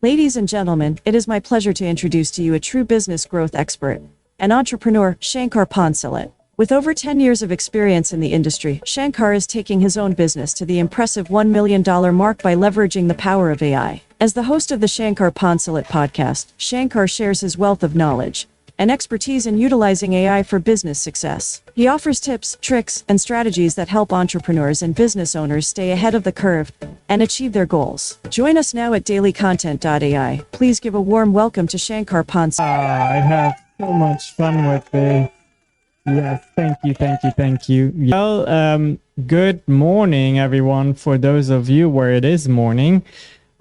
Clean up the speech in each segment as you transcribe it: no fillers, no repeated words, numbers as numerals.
Ladies and gentlemen, it is my pleasure to introduce to you a true business growth expert, an entrepreneur, Shankar Ponsalat. With over 10 years of experience in the industry, Shankar is taking his own business to the impressive $1 million mark by leveraging the power of AI. As the host of the Shankar Ponsalat podcast, Shankar shares his wealth of knowledge and expertise in utilizing AI for business success. He offers tips, tricks, and strategies that help entrepreneurs and business owners stay ahead of the curve and achieve their goals. Join us now at dailycontent.ai. Please give a warm welcome to Shankar Ponsalat. I have so much fun with this. Yes, thank you. Well, good morning, everyone. For those of you where it is morning,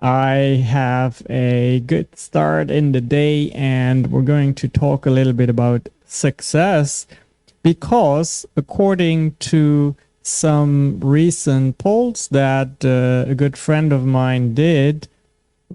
I have a good start in the day, and we're going to talk a little bit about success because according to some recent polls that a good friend of mine did,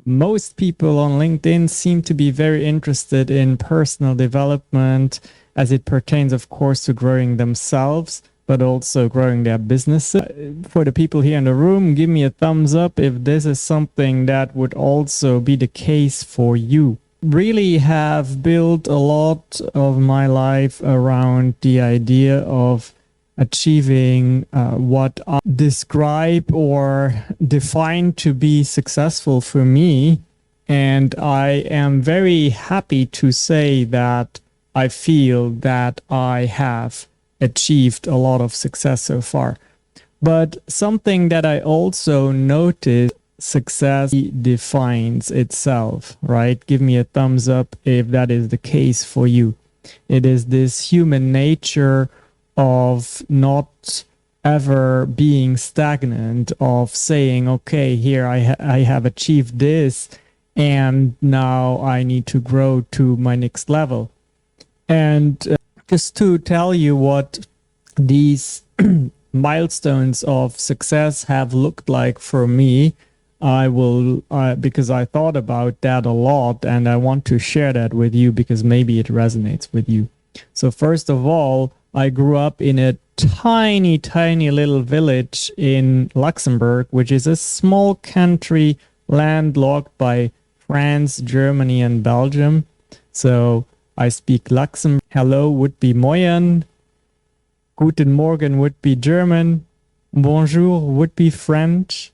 most people on LinkedIn seem to be very interested in personal development as it pertains, of course, to growing themselves, but also growing their businesses. For the people here in the room, give me a thumbs up if this is something that would also be the case for you. Really have built a lot of my life around the idea of achieving what I describe or define to be successful for me. And I am very happy to say that I feel that I have achieved a lot of success so far. But something that I also noticed, success defines itself, right? Give me a thumbs up if that is the case for you. It is this human nature of not ever being stagnant, of saying, okay, here I have achieved this, and now I need to grow to my next level. And just to tell you what these milestones of success have looked like for me, I will, because I thought about that a lot and I want to share that with you because maybe it resonates with you. So first of all, I grew up in a tiny little village in Luxembourg, which is a small country landlocked by France, Germany, and Belgium. So I speak Luxembourg. Hello would be Moyen. Guten Morgen would be German. Bonjour would be French.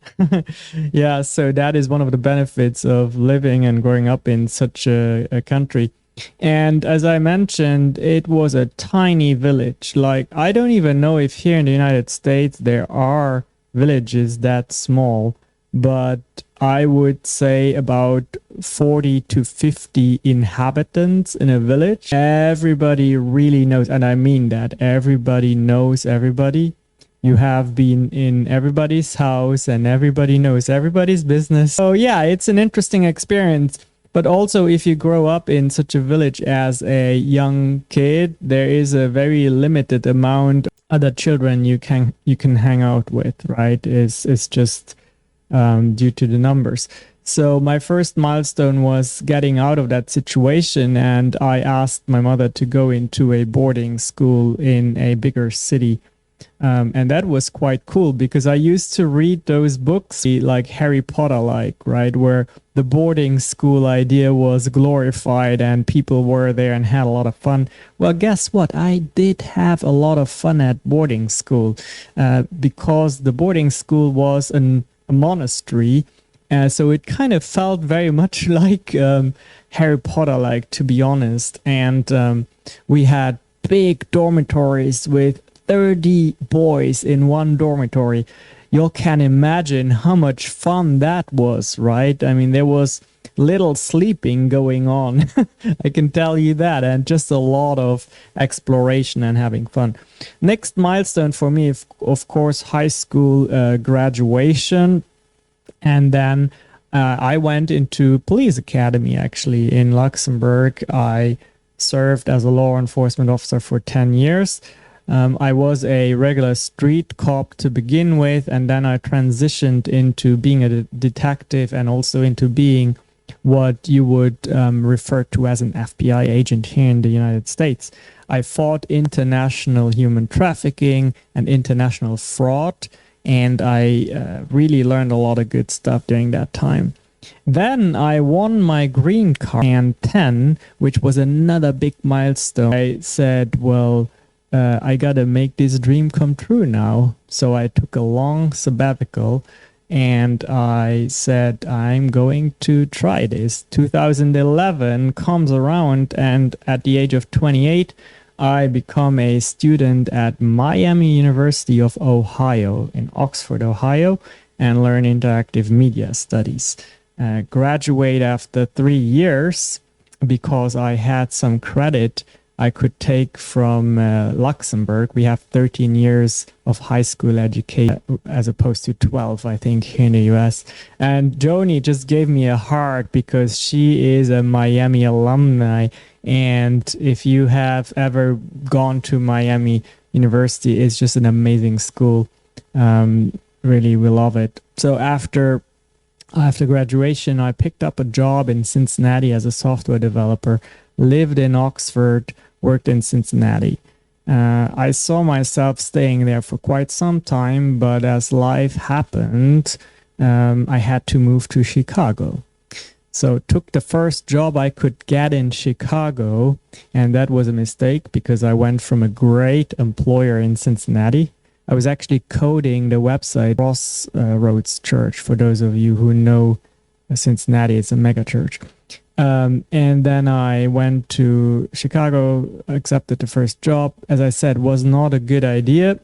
Yeah, so that is one of the benefits of living and growing up in such a country. And as I mentioned, it was a tiny village. Like, I don't even know if here in the United States there are villages that small, but I would say about 40 to 50 inhabitants in a village. Everybody really knows, and I mean that, everybody knows everybody. You have been in everybody's house and everybody knows everybody's business. So yeah, it's an interesting experience. But also, if you grow up in such a village as a young kid, there is a very limited amount of other children you can hang out with, right? It's just due to the numbers. So my first milestone was getting out of that situation, and I asked my mother to go into a boarding school in a bigger city. And that was quite cool because I used to read those books like Harry Potter, right, where the boarding school idea was glorified and people were there and had a lot of fun. Well, guess what? I did have a lot of fun at boarding school because the boarding school was a monastery. So it kind of felt very much like Harry Potter, to be honest. And we had big dormitories with 30 boys in one dormitory. You can imagine how much fun that was, right? I mean, there was little sleeping going on. I can tell you that, and just a lot of exploration and having fun. Next milestone for me, of course, high school graduation. And then I went into police academy, actually, in Luxembourg. I served as a law enforcement officer for 10 years. I was a regular street cop to begin with, and then I transitioned into being a detective and also into being what you would refer to as an FBI agent here in the United States. I fought international human trafficking and international fraud, and I really learned a lot of good stuff during that time. Then I won my green card and 10, which was another big milestone. I said, well, I gotta make this dream come true now. So I took a long sabbatical and I said, I'm going to try this. 2011 comes around, and at the age of 28, I become a student at Miami University of Ohio in Oxford, Ohio, and learn interactive media studies. Graduate after 3 years because I had some credit I could take from Luxembourg. We have 13 years of high school education as opposed to 12, I think, here in the US. And Joni just gave me a heart because she is a Miami alumni. And if you have ever gone to Miami University, it's just an amazing school. Really, we love it. So after graduation, I picked up a job in Cincinnati as a software developer, lived in Oxford, worked in Cincinnati. I saw myself staying there for quite some time, but as life happened, I had to move to Chicago. So took the first job I could get in Chicago, and that was a mistake because I went from a great employer in Cincinnati. I was actually coding the website Crossroads Church. For those of you who know Cincinnati, it's a mega church. And then I went to Chicago, accepted the first job. As I said, was not a good idea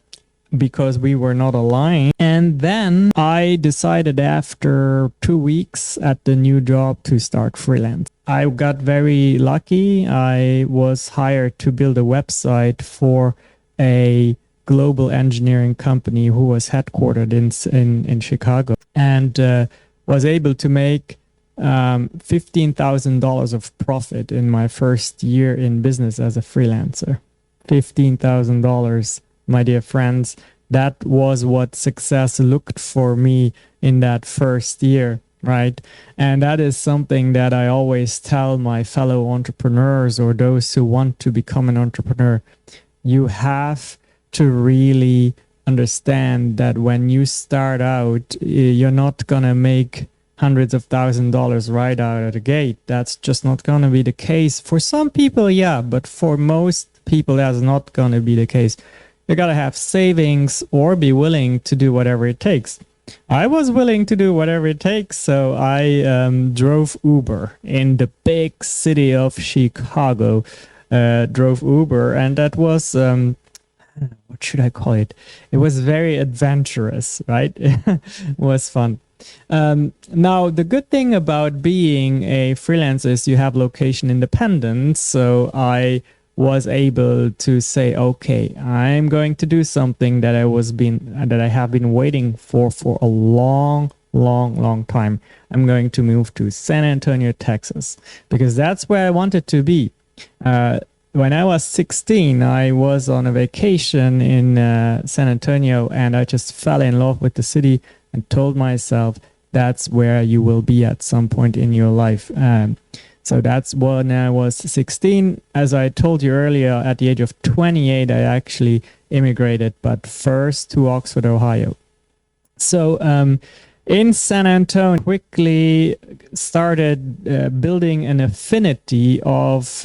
because we were not aligned. And then I decided after 2 weeks at the new job to start freelance. I got very lucky. I was hired to build a website for a global engineering company who was headquartered in Chicago, and was able to make $15,000 of profit in my first year in business as a freelancer. $15,000, my dear friends. That was what success looked for me in that first year, right? And that is something that I always tell my fellow entrepreneurs or those who want to become an entrepreneur. You have to really understand that when you start out, you're not going to make hundreds of $1,000s right out of the gate. That's just not going to be the case. For some people, yeah, but for most people, that's not going to be the case. You got to have savings or be willing to do whatever it takes. I was willing to do whatever it takes, so I drove Uber in the big city of Chicago. Drove Uber, and that was what should I call it? It was very adventurous, right? It was fun. Now, the good thing about being a freelancer is you have location independence. So I was able to say, okay, I'm going to do something that I have been waiting for a long time. I'm going to move to San Antonio, Texas, because that's where I wanted to be. When I was 16, I was on a vacation in San Antonio, and I just fell in love with the city and told myself that's where you will be at some point in your life. So that's when I was 16. As I told you earlier, at the age of 28, I actually immigrated, but first to Oxford, Ohio. So in San Antonio, quickly started building an affinity of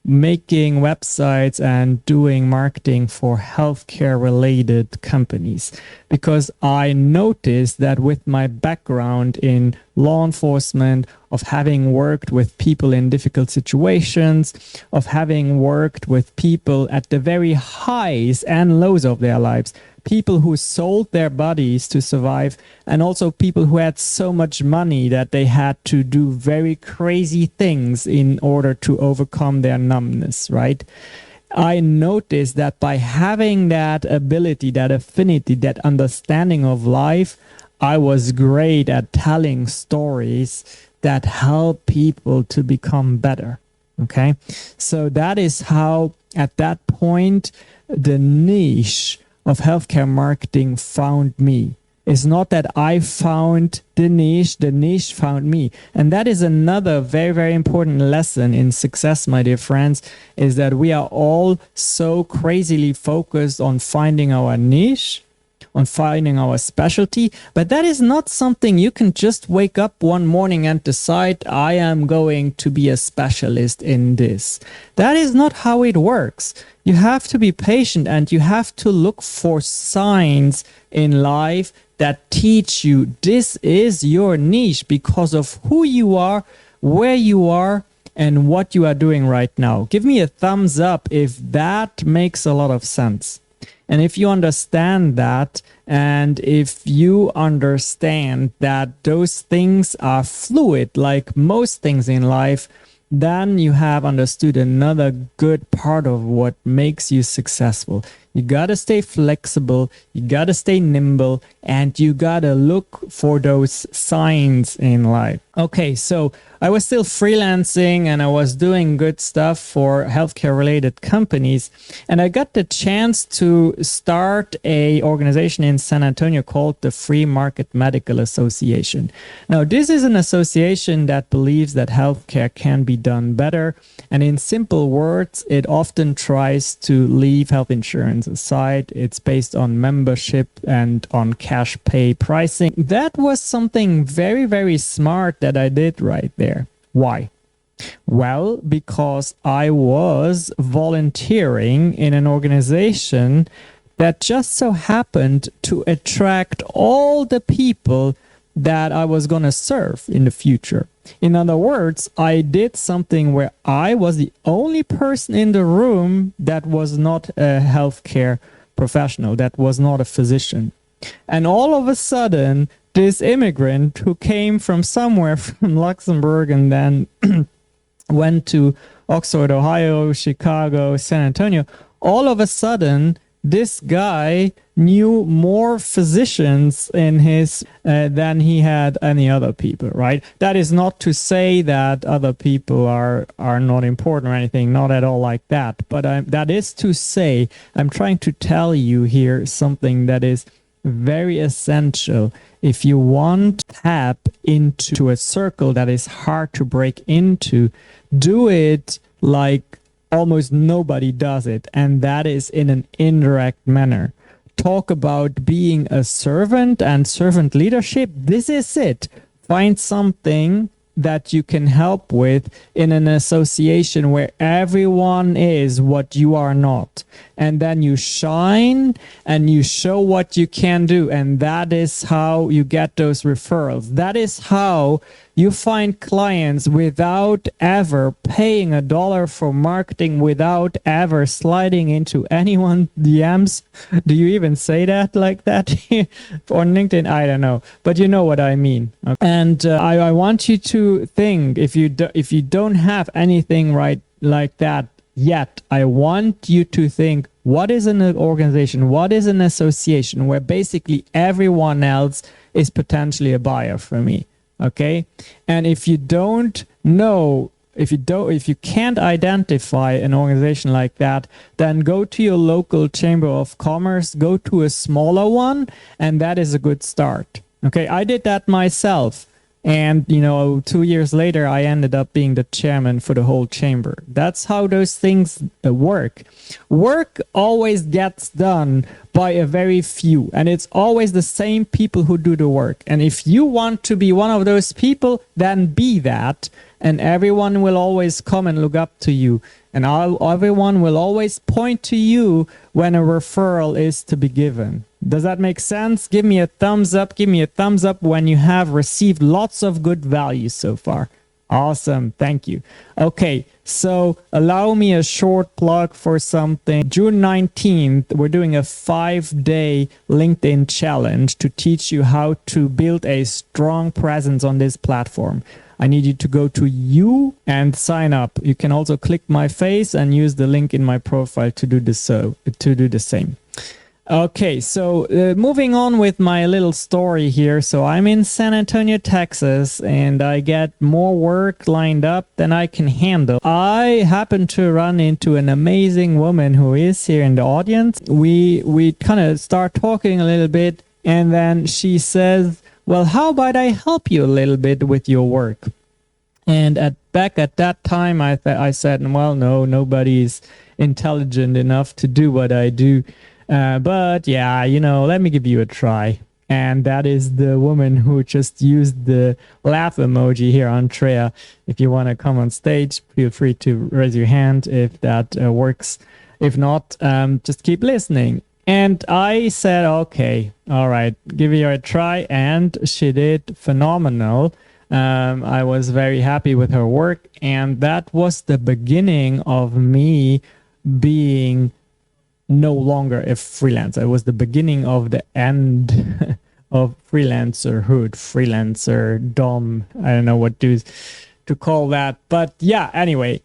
making websites and doing marketing for healthcare related companies, because I noticed that with my background in law enforcement, of having worked with people in difficult situations, of having worked with people at the very highs and lows of their lives, people who sold their bodies to survive, and also people who had so much money that they had to do very crazy things in order to overcome their numbness, right? I noticed that by having that ability, that affinity, that understanding of life, I was great at telling stories that help people to become better. Okay? So that is how, at that point, the niche of healthcare marketing found me. It's not that I found the niche found me. And that is another very, very important lesson in success, my dear friends, is that we are all so crazily focused on finding our niche on finding our specialty. But that is not something you can just wake up one morning and decide, I am going to be a specialist in this. That is not how it works. You have to be patient and you have to look for signs in life that teach you this is your niche because of who you are, where you are, and what you are doing right now. Give me a thumbs up if that makes a lot of sense. And if you understand that, and if you understand that those things are fluid, like most things in life, then you have understood another good part of what makes you successful. You gotta stay flexible, you gotta stay nimble, and you gotta look for those signs in life. Okay, so I was still freelancing and I was doing good stuff for healthcare related companies. And I got the chance to start a organization in San Antonio called the Free Market Medical Association. Now, this is an association that believes that healthcare can be done better. And in simple words, it often tries to leave health insurance aside. It's based on membership and on cash pay pricing. That was something very, very smart that I did right there. Why? Well, because I was volunteering in an organization that just so happened to attract all the people that I was going to serve in the future. In other words, I did something where I was the only person in the room that was not a healthcare professional, that was not a physician. And all of a sudden, this immigrant who came from somewhere from Luxembourg and then went to Oxford, Ohio, Chicago, San Antonio, all of a sudden, this guy knew more physicians in his than he had any other people, right? That is not to say that other people are not important or anything, not at all like that. But that is to say, I'm trying to tell you here something that is very essential. If you want to tap into a circle that is hard to break into, do it like almost nobody does it, and that is in an indirect manner. Talk about being a servant and servant leadership. This is it. Find something that you can help with in an association where everyone is what you are not. And then you shine and you show what you can do. And that is how you get those referrals. That is how you find clients without ever paying $1 for marketing, without ever sliding into anyone's DMs. Do you even say that like that on LinkedIn? I don't know, but you know what I mean. Okay. And I want you to think, if you don't have anything right like that yet, I want you to think, what is an organization? What is an association where basically everyone else is potentially a buyer for me? Okay. And if you don't know, if you can't identify an organization like that, then go to your local chamber of commerce, go to a smaller one, and that is a good start. Okay. I did that myself. And, 2 years later, I ended up being the chairman for the whole chamber. That's how those things work. Work always gets done by a very few, and it's always the same people who do the work. And if you want to be one of those people, then be that, and everyone will always come and look up to you. And everyone will always point to you when a referral is to be given. Does that make sense? Give me a thumbs up. Give me a thumbs up when you have received lots of good value so far. Awesome. Thank you. Okay, so allow me a short plug for something. June 19th, we're doing a 5-day LinkedIn challenge to teach you how to build a strong presence on this platform. I need you to go to you and sign up. You can also click my face and use the link in my profile to do the same. Okay, so moving on with my little story here. So I'm in San Antonio, Texas, and I get more work lined up than I can handle. I happen to run into an amazing woman who is here in the audience. We kind of start talking a little bit, and then she says, well, how about I help you a little bit with your work? And back at that time, I said, well, no, nobody's intelligent enough to do what I do. But yeah, let me give you a try. And that is the woman who just used the laugh emoji here, Andrea. If you want to come on stage, feel free to raise your hand if that works. If not, just keep listening. And I said, okay, all right, give it a try. And she did phenomenal. I was very happy with her work. And that was the beginning of me being no longer a freelancer. It was the beginning of the end of freelancerhood, freelancer dom. I don't know what to call that, but yeah. Anyway,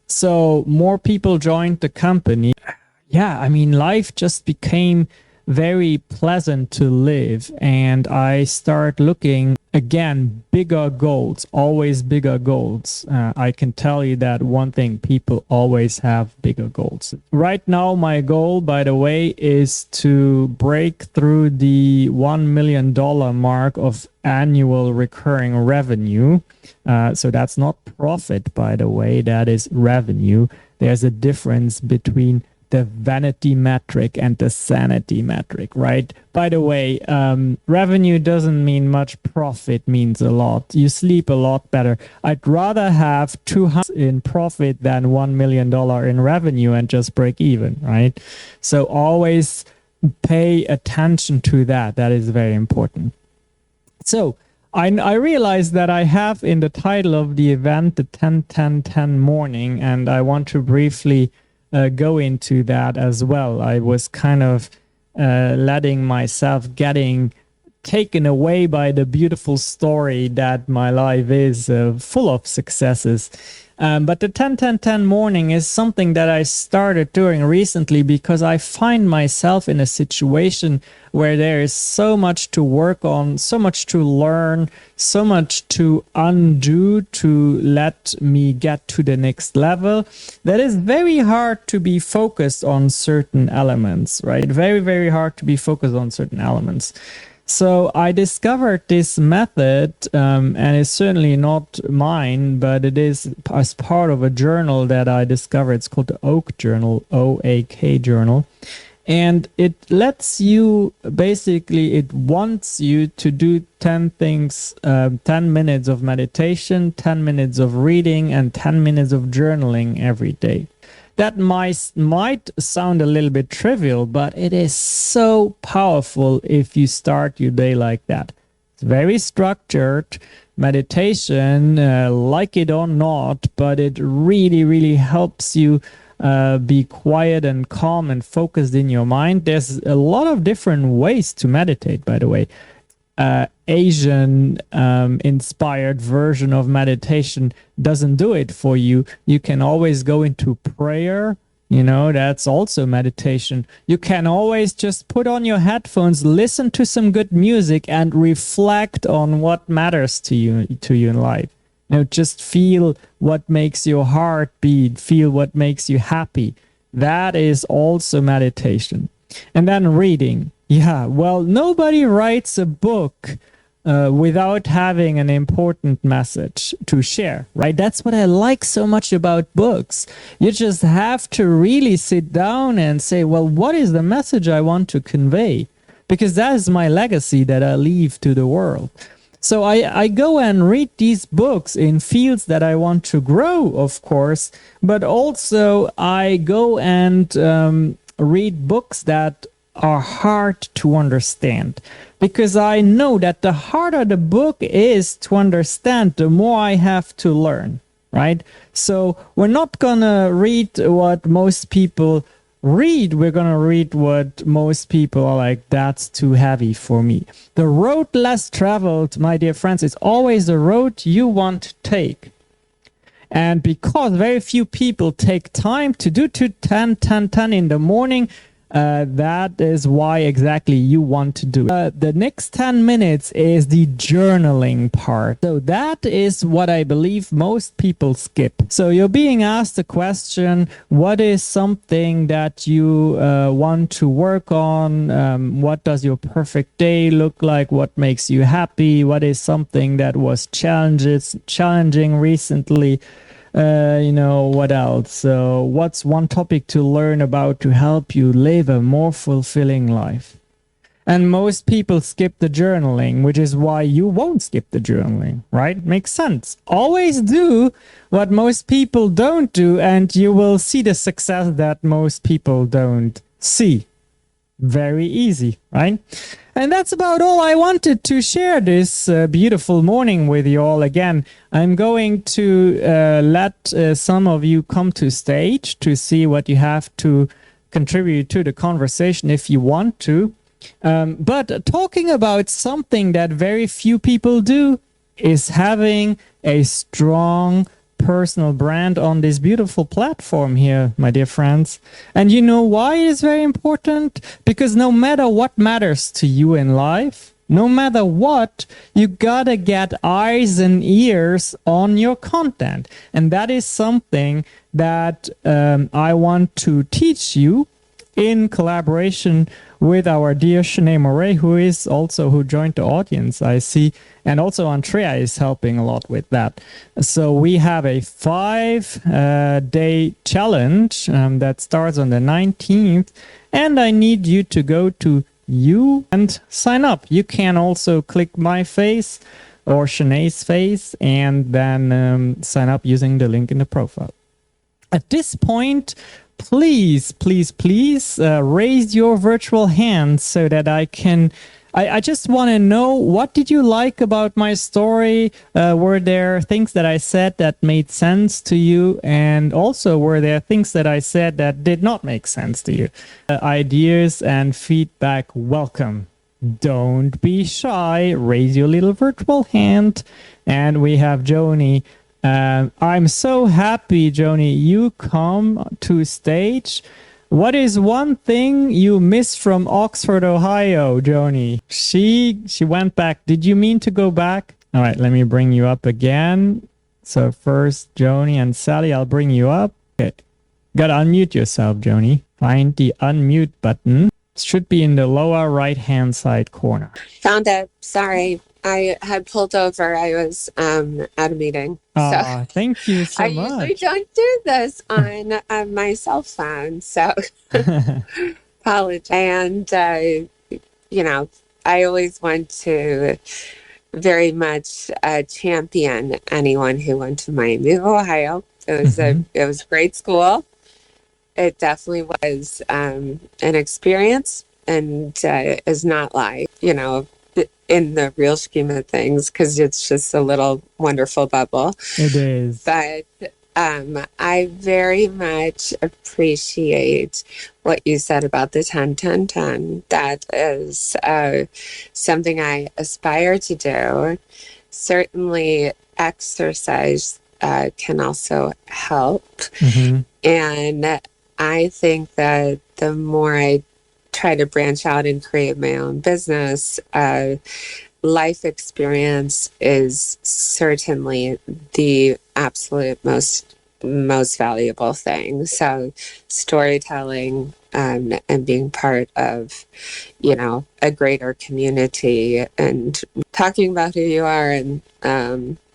so more people joined the company. Yeah, I mean, life just became very pleasant to live, and I start looking again, bigger goals, always bigger goals. I can tell you that one thing, people always have bigger goals. Right now, my goal, by the way, is to break through the $1 million mark of annual recurring revenue. So that's not profit, by the way, that is revenue. There's a difference between the vanity metric and the sanity metric, right? By the way, revenue doesn't mean much, profit means a lot. You sleep a lot better. I'd rather have 200 in profit than $1 million in revenue and just break even, right? So always pay attention to that. That is very important. So I realized that I have in the title of the event the 10-10-10 morning, and I want to briefly go into that as well. I was kind of letting myself getting taken away by the beautiful story that my life is full of successes. But the 10-10-10 morning is something that I started doing recently because I find myself in a situation where there is so much to work on, so much to learn, so much to undo to let me get to the next level, that is very hard to be focused on certain elements, right? Very, very hard to be focused on certain elements. So I discovered this method, and it's certainly not mine, but it is as part of a journal that I discovered. It's called the Oak Journal, OAK Journal. And it lets you, basically, it wants you to do 10 things, 10 minutes of meditation, 10 minutes of reading, and 10 minutes of journaling every day. That might sound a little bit trivial, but it is so powerful if you start your day like that. It's very structured meditation, like it or not, but it really, really helps you be quiet and calm and focused in your mind. There's a lot of different ways to meditate, by the way. Asian inspired version of meditation doesn't do it for you. You can always go into prayer, that's also meditation. You can always just put on your headphones, listen to some good music, and reflect on what matters to you in life. Just feel what makes your heart beat, feel what makes you happy. That is also meditation. And then reading. Yeah, well, nobody writes a book without having an important message to share, right? That's what I like so much about books. You just have to really sit down and say, well, what is the message I want to convey? Because that is my legacy that I leave to the world. So I go and read these books in fields that I want to grow, of course, but also I go and read books that are hard to understand, because I know that the harder the book is to understand, the more I have to learn, right? So we're not gonna read what most people read. We're gonna read what most people are like, that's too heavy for me. The road less traveled, my dear friends, is always the road you want to take. And because very few people take time to do 10-10-10 in the morning, that is why exactly you want to do it. The next 10 minutes is the journaling part. So that is what I believe most people skip. So you're being asked the question, what is something that you want to work on? What does your perfect day look like? What makes you happy? What is something that was challenging recently? What else? So, what's one topic to learn about to help you live a more fulfilling life? And most people skip the journaling, which is why you won't skip the journaling, right? Makes sense. Always do what most people don't do, and you will see the success that most people don't see. Very easy, right? And that's about all I wanted to share this beautiful morning with you all. Again, I'm going to let some of you come to stage to see what you have to contribute to the conversation if you want to. But talking about something that very few people do is having a strong personal brand on this beautiful platform here, my dear friends. And you know why it is very important? Because no matter what matters to you in life, no matter what, you gotta get eyes and ears on your content. And that is something that I want to teach you in collaboration with our dear Shanae Moray, who joined the audience, I see, and also Andrea is helping a lot with that. So we have a 5-day challenge that starts on the 19th, and I need you to go to you and sign up. You can also click my face or Shanae's face and then sign up using the link in the profile. At this point, please raise your virtual hand so that I just want to know, what did you like about my story? Were there things that I said that made sense to you? And also, were there things that I said that did not make sense to you? Ideas and feedback welcome. Don't be shy. Raise your little virtual hand. And we have Joni. I'm so happy, Joni, you come to stage. What is one thing you miss from Oxford, Ohio, Joni? She went back. Did you mean to go back? All right, let me bring you up again. So first, Joni and Sally, I'll bring you up. Okay. Gotta unmute yourself, Joni. Find the unmute button. It should be in the lower right-hand side corner. Found it. Sorry. I had pulled over. I was at a meeting. So thank you so much. I usually don't do this on my cell phone, so apologize. And, I always want to very much champion anyone who went to Miami of Ohio. It was it was a great school. It definitely was an experience, and is not like, in the real scheme of things, because it's just a little wonderful bubble. It is. But I very much appreciate what you said about the 10-10-10. That is something I aspire to do. Certainly, exercise can also help. And I think that the more I try to branch out and create my own business, life experience is certainly the absolute most valuable thing. So storytelling and being part of, a greater community and talking about who you are, and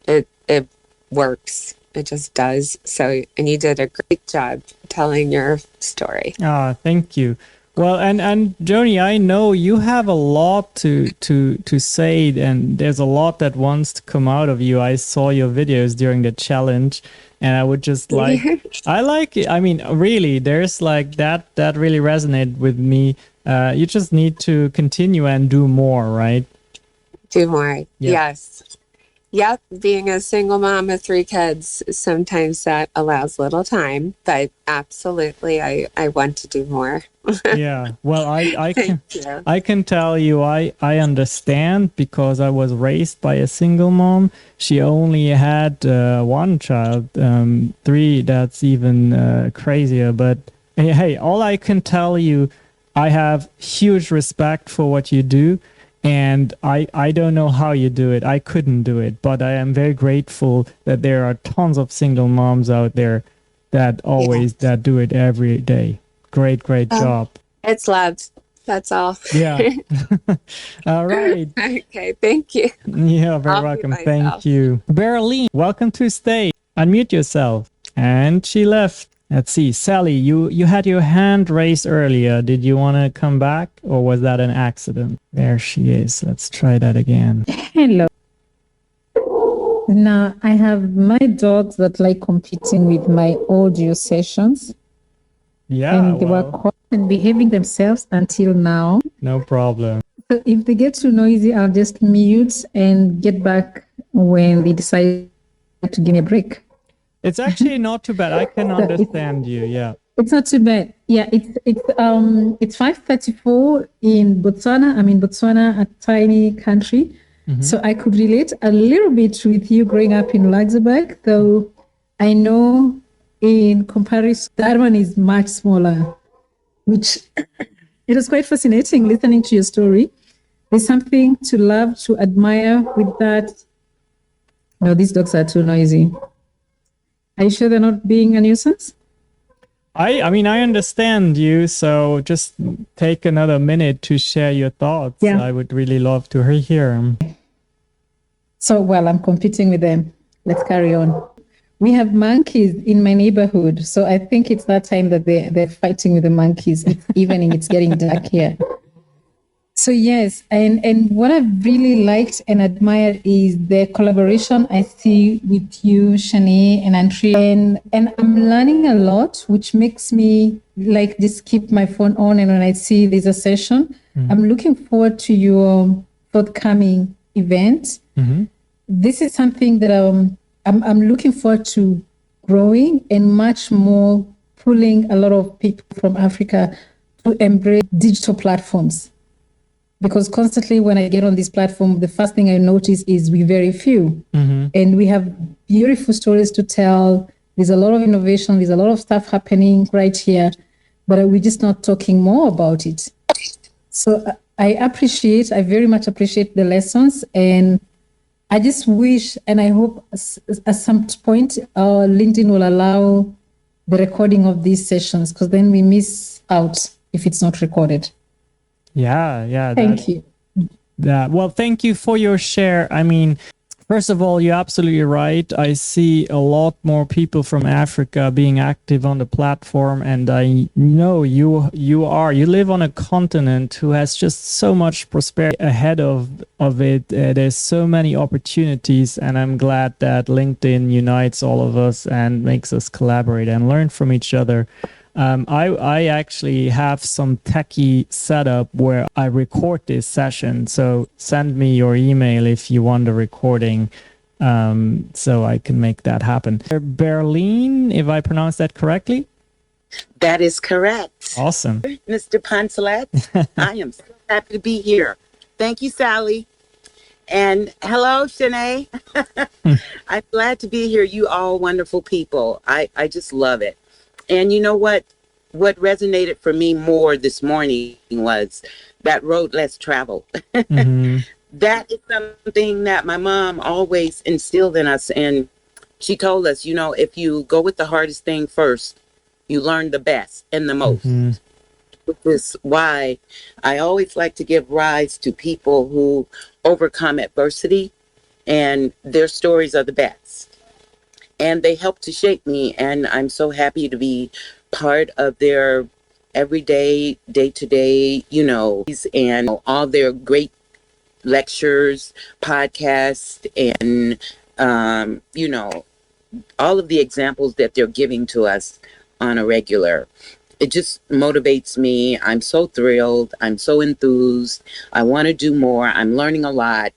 it works. It just does. So, and you did a great job telling your story. Thank you. Well, and Joni, I know you have a lot to say, and there's a lot that wants to come out of you. I saw your videos during the challenge, and I would just like, I like it. I mean, really, there's like that really resonated with me. You just need to continue and do more, right? Do more. Yes. Yep, being a single mom of 3 kids, sometimes that allows little time, but absolutely, I want to do more. Yeah, well, I can tell you, I understand, because I was raised by a single mom. She only had 1 child, 3, that's even crazier. But hey, all I can tell you, I have huge respect for what you do. And I don't know how you do it. I couldn't do it, but I am very grateful that there are tons of single moms out there that that do it every day. Great job. It's love. That's all. Yeah. All right. Okay. Thank you. Yeah, very welcome. Thank you. Berlin, welcome to stage. Unmute yourself. And she left. Let's see. Sally, you had your hand raised earlier. Did you want to come back or was that an accident? There she is. Let's try that again. Hello. Now, I have my dogs that like competing with my audio sessions, Yeah, and they were well, quiet and behaving themselves until now. no problem. So if they get too noisy, I'll just mute and get back when they decide to give me a break. It's actually not too bad. I can So understand you. Yeah. it's not too bad. Yeah, it's 5:34 in Botswana. I'm in Botswana, a tiny country. So I could relate a little bit with you growing up in Luxembourg, though I know in comparison, that one is much smaller, which it was quite fascinating listening to your story. There's something to love, to admire with that. No, these dogs are too noisy. Are you sure they're not being a nuisance? I mean, I understand you. So just take another minute to share your thoughts. Yeah. I would really love to hear 'em. So, well, I'm competing with them. Let's carry on. We have monkeys in my neighborhood. So I think it's that time that they're fighting with the monkeys. It's evening, it's getting dark here. So yes, and what I've really liked and admired is the collaboration I see with you, Shanae and Andrea, and I'm learning a lot, which makes me like just keep my phone on. And when I see there's a session, I'm looking forward to your forthcoming event. This is something that I'm looking forward to growing and much more pulling a lot of people from Africa to embrace digital platforms. Because constantly when I get on this platform, the first thing I notice is we're very few. And we have beautiful stories to tell. There's a lot of innovation. There's a lot of stuff happening right here, but we're just not talking more about it. So I very much appreciate the lessons. And I just wish, and I hope at some point, LinkedIn will allow the recording of these sessions, because then we miss out if it's not recorded. Yeah. Thank you. Well, thank you for your share. I mean, first of all, you're absolutely right. I see a lot more people from Africa being active on the platform, and I know you live on a continent who has just so much prosperity ahead of it. There's so many opportunities, and I'm glad that LinkedIn unites all of us and makes us collaborate and learn from each other. I actually have some techie setup where I record this session. So send me your email if you want a recording, so I can make that happen. Berlin, if I pronounce that correctly? That is correct. Awesome. Mr. Poncelet, I am so happy to be here. Thank you, Sally. And hello, Shanae. I'm glad to be here. You all wonderful people. I just love it. And you know what resonated for me more this morning was that road less traveled. That is something that my mom always instilled in us. And she told us, if you go with the hardest thing first, you learn the best and the most. Which is why I always like to give rise to people who overcome adversity, and their stories are the best. And they help to shape me, and I'm so happy to be part of their everyday, day-to-day, and all their great lectures, podcasts, and, all of the examples that they're giving to us on a regular. It just motivates me. I'm so thrilled. I'm so enthused. I want to do more. I'm learning a lot.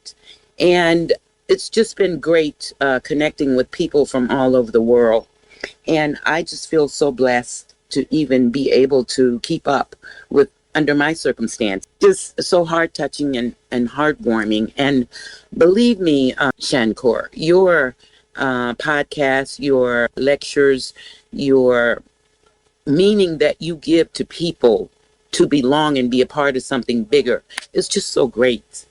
And it's just been great connecting with people from all over the world. And I just feel so blessed to even be able to keep up with under my circumstance. Just so heart-touching and heartwarming. And believe me, Shankar, your podcast, your lectures, your meaning that you give to people to belong and be a part of something bigger is just so great.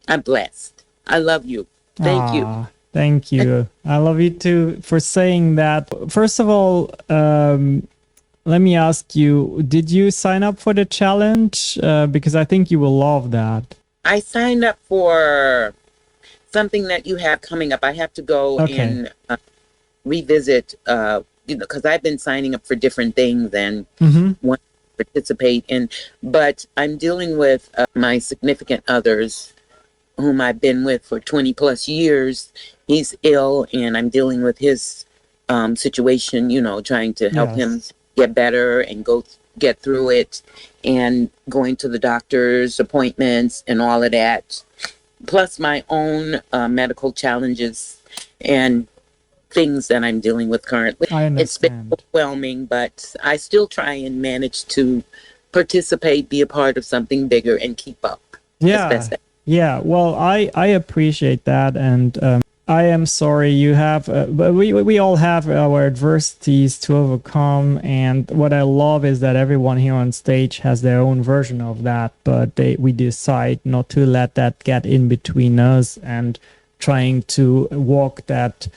I'm blessed. I love you. Thank you. Thank you. I love you too for saying that. First of all, let me ask you, did you sign up for the challenge? Because I think you will love that. I signed up for something that you have coming up. I have to go Okay. and revisit, because I've been signing up for different things and Mm-hmm. want to participate in, but I'm dealing with my significant others whom I've been with for 20 plus years. He's ill and I'm dealing with his situation, trying to help him Yes. get better and get through it, and going to the doctor's appointments and all of that, plus my own medical challenges and things that I'm dealing with currently. I It's been understand. overwhelming, but I still try and manage to participate, be a part of something bigger, and keep up as Yeah. best I Yeah. Well, I appreciate that, and I am sorry you have, but we all have our adversities to overcome. And what I love is that everyone here on stage has their own version of that, but we decide not to let that get in between us and trying to walk that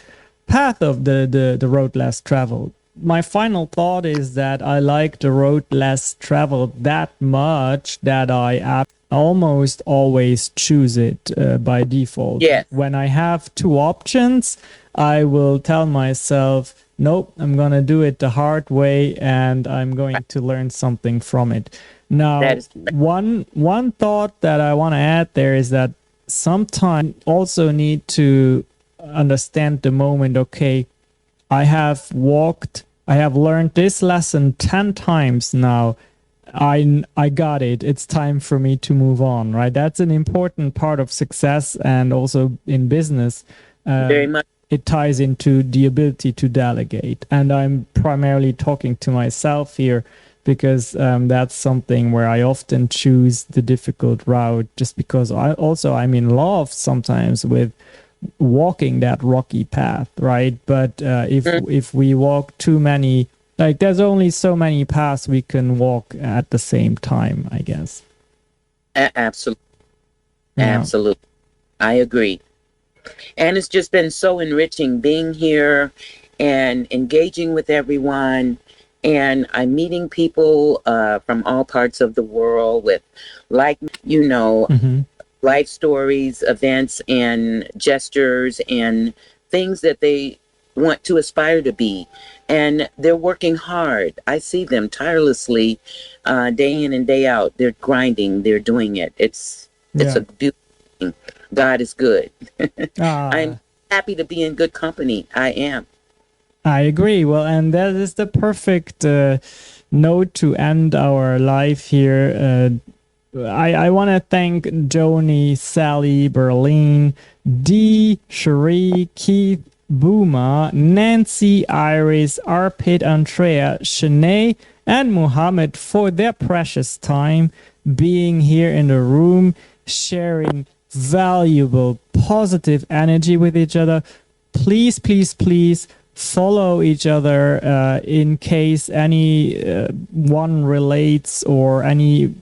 path of the road less traveled. My final thought is that I like the road less traveled that much that I almost always choose it by default. Yes. When I have two options, I will tell myself, nope, I'm going to do it the hard way and I'm going to learn something from it. Now, That is correct. one thought that I want to add there is that sometimes also need to understand the moment. Okay, I have learned this lesson 10 times now. I got it. It's time for me to move on, right? That's an important part of success, and also in business. Very much. It ties into the ability to delegate. And I'm primarily talking to myself here because that's something where I often choose the difficult route, just because I'm in love sometimes with walking that rocky path, right? But if we walk too many, like there's only so many paths we can walk at the same time, I guess. Absolutely. Yeah. Absolutely. I agree. And it's just been so enriching being here and engaging with everyone. And I'm meeting people from all parts of the world with, Mhm. life stories, events, and gestures and things that they want to aspire to be. And they're working hard. I see them tirelessly, day in and day out. They're grinding, they're doing it. It's Yeah. a beautiful thing. God is good. Ah. I'm happy to be in good company. I am. I agree. Well, and that is the perfect note to end our life here. I want to thank Joni, Sally, Berlin, Dee, Cherie, Keith, Booma, Nancy, Iris, Arpit, Andrea, Shanae, and Muhammad for their precious time being here in the room, sharing valuable, positive energy with each other. Please, please, please follow each other in case any one relates or any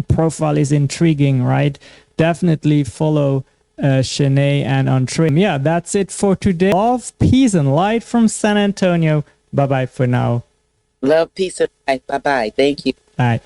profile is intriguing, right? Definitely follow Shanae and Andre. Yeah, that's it for today. Love, peace, and light from San Antonio. Bye-bye for now. Love, peace, and life. Bye-bye. Thank you. Bye.